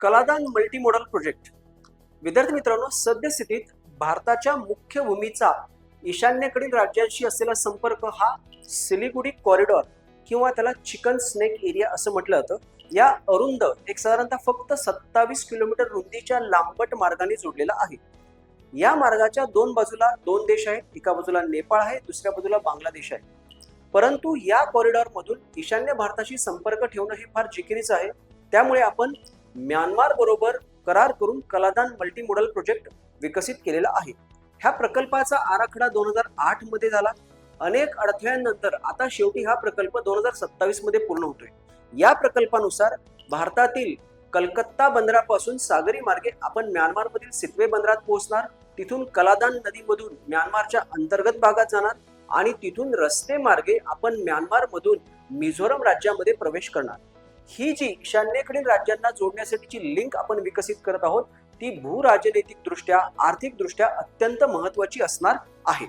Kaladan multimodal project. विद्यार्थी मित्रांनो, सद्यस्थितीत भारताच्या मुख्य भूमीचा ईशान्येकडील राज्यांशी असलेला संपर्क हा सिलिगुडी कॉरिडॉर किंवा त्याला चिकन स्नेक एरिया असं म्हटलं जातं. या अरुंद एक साधारणतः फक्त 27 किलोमीटर रुंदीच्या लांबट मार्गाने जोडलेला आहे. या मार्गाच्या दोन बाजूला दोन देश आहेत. एका बाजूला नेपाळ आहे, दुसऱ्या बाजूला बांगलादेश आहे. परंतु या कॉरिडॉर मधून ईशान्य भारताशी संपर्क ठेवणं हे फार जिकिरीचं आहे. त्यामुळे आपण म्यानमार बरोबर करार करून कलादान मल्टीमोडल प्रोजेक्ट विकसित केलेला आहे. ह्या प्रकल्पाचा आराखडा 2008 मध्ये झाला. अनेक अडथळ्यांनंतर आता शेवटी हा प्रकल्प 2027 मध्ये पूर्ण होतोय. या प्रकल्पानुसार भारतातील कलकत्ता बंदरापासून सागरी मार्गे आपण म्यानमार मधील सितवे बंदरात पोहोचणार. तिथून कलादान नदीमधून म्यानमारच्या अंतर्गत भागात जाणार आणि तिथून रस्ते मार्गे आपण म्यानमार मधून मिझोरम राज्यामध्ये प्रवेश करणार. ही जी ईशान्येकडील राज्यांना जोडण्यासाठीची लिंक आपण विकसित करत आहोत ती भूराजनैतिक दृष्ट्या, आर्थिक दृष्ट्या अत्यंत महत्वाची असणार आहे.